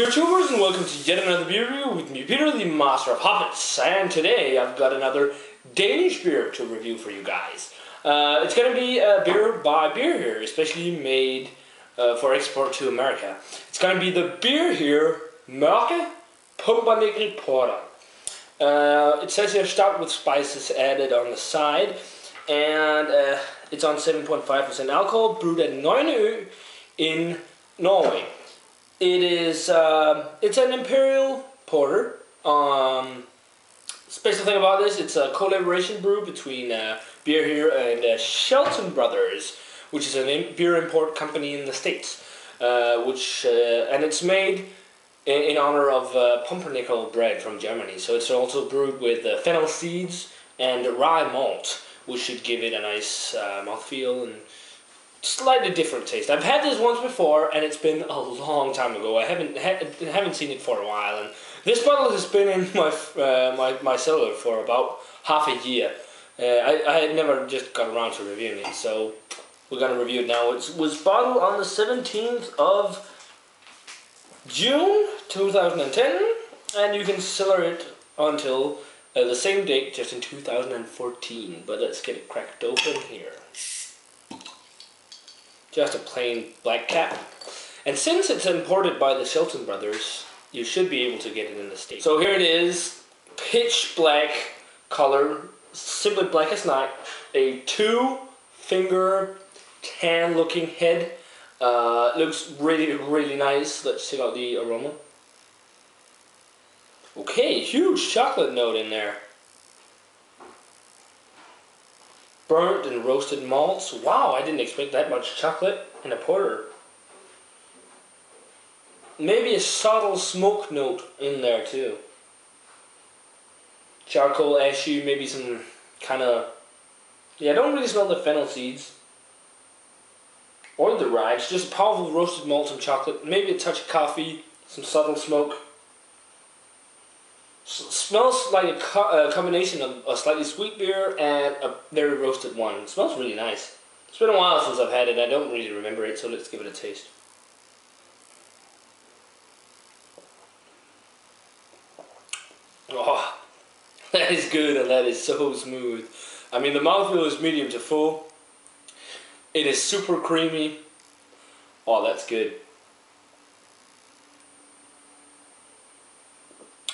Beer Tubers, and welcome to yet another beer review with me, Peter, the master of hoppets. And today I've got another Danish beer to review for you guys. It's going to be a beer by Beer Here, especially made for export to America. It's going to be the Beer Here Mørke Pumpernickel Porter. It says here start with spices added on the side, and it's on 7.5% alcohol, brewed at Nøgne in Norway. It is it's an imperial porter. Special thing about this, it's a collaboration brew between Beer Here and Shelton Brothers, which is a beer import company in the States, and it's made in honor of Pumpernickel bread from Germany. So it's also brewed with fennel seeds and rye malt, which should give it a nice mouthfeel and slightly different taste. I've had this once before, and it's been a long time ago. I haven't seen it for a while, and this bottle has been in my cellar for about half a year. I had never just got around to reviewing it, so we're gonna review it now. It was bottled on the 17th of June 2010, and you can cellar it until the same date, just in 2014. But let's get it cracked open here. Just a plain black cap. And since it's imported by the Shelton Brothers, you should be able to get it in the States. So here it is, pitch black color, simply black as night. A 2-finger tan looking head. Looks really nice. Let's check out the aroma. Okay, huge chocolate note in there. Burnt and roasted malts. Wow, I didn't expect that much chocolate in a porter. Maybe a subtle smoke note in there too. Charcoal, ashy, maybe some kind of... Yeah, I don't really smell the fennel seeds or the rye. It's just powerful roasted malt and chocolate. Maybe a touch of coffee, some subtle smoke. Smells like a combination of a slightly sweet beer and a very roasted one. It smells really nice. It's been a while since I've had it. I don't really remember it, so let's give it a taste. Oh, that is good, and that is so smooth. I mean, the mouthfeel is medium to full. It is super creamy. Oh, that's good.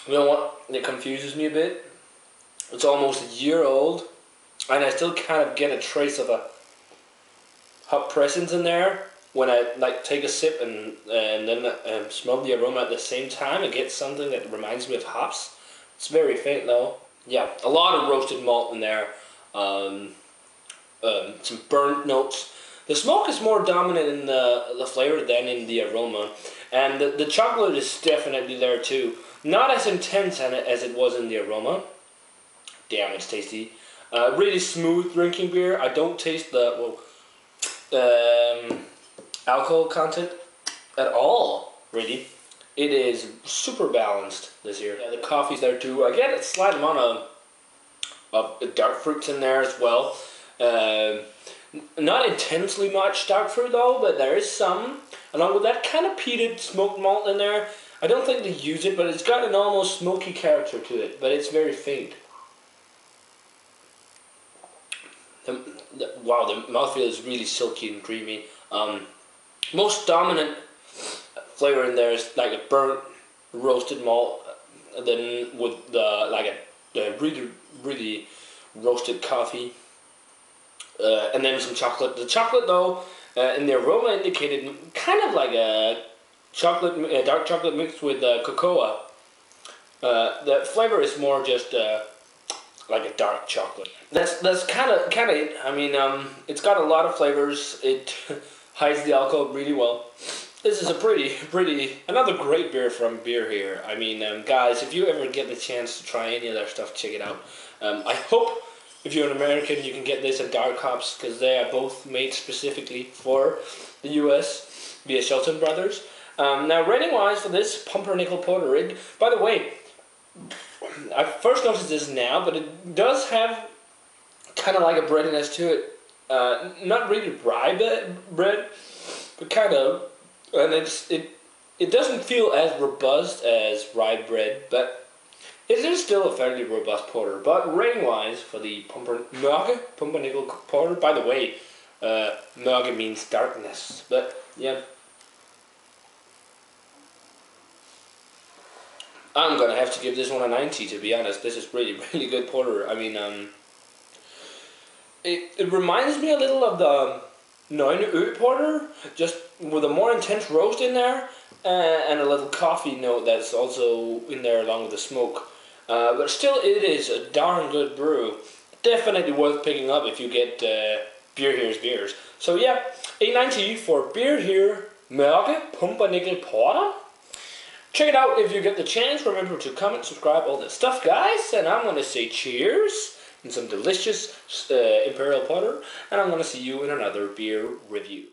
You know what? It confuses me a bit. It's almost a year old, and I still kind of get a trace of a hop presence in there. When I take a sip and then smell the aroma at the same time, I get something that reminds me of hops. It's very faint though. Yeah, a lot of roasted malt in there. Some burnt notes. The smoke is more dominant in the flavor than in the aroma, and the chocolate is definitely there too. Not as intense as it was in the aroma. Damn, it's tasty. Really smooth drinking beer. I don't taste the alcohol content at all, really. It is super balanced this year. Yeah, the coffee's there too. I get a slight amount of dark fruits in there as well. Not intensely much dark fruit though, but there is some. Along with that kind of peated smoked malt in there. I don't think they use it, but it's got an almost smoky character to it, but it's very faint. Wow, the mouthfeel is really silky and creamy. Most dominant flavor in there is like a burnt roasted malt, then with a really roasted coffee, and then some chocolate. The chocolate though, in the aroma indicated kind of like a dark chocolate mixed with cocoa. The flavor is more just like a dark chocolate. That's kind of it. I mean, it's got a lot of flavors. It hides the alcohol really well. This is a another great beer from Beer Here. I mean, guys, if you ever get the chance to try any of their stuff, check it out. I hope if you're an American, you can get this at Dark Hops, because they are both made specifically for the US via Shelton Brothers. Now, rating-wise for this Pumpernickel Porter, by the way, I first noticed this now, but it does have kind of like a breadiness to it. Not really rye bread, but kind of, and it doesn't feel as robust as rye bread, but it is still a fairly robust porter. But rating-wise, for the Mørke Pumpernickel porter, by the way, Mørke means darkness, but yeah. I'm gonna have to give this one a 90, to be honest. This is really, really good porter. I mean, it reminds me a little of the Nøgne porter, just with a more intense roast in there, and a little coffee note that's also in there along with the smoke. But still, it is a darn good brew. Definitely worth picking up if you get Beer Here's beers. So yeah, a 90 for Beer Here Mørke Pumpernickel Porter. Check it out if you get the chance. Remember to comment, subscribe, all that stuff, guys. And I'm going to say cheers and some delicious Imperial Porter. And I'm going to see you in another beer review.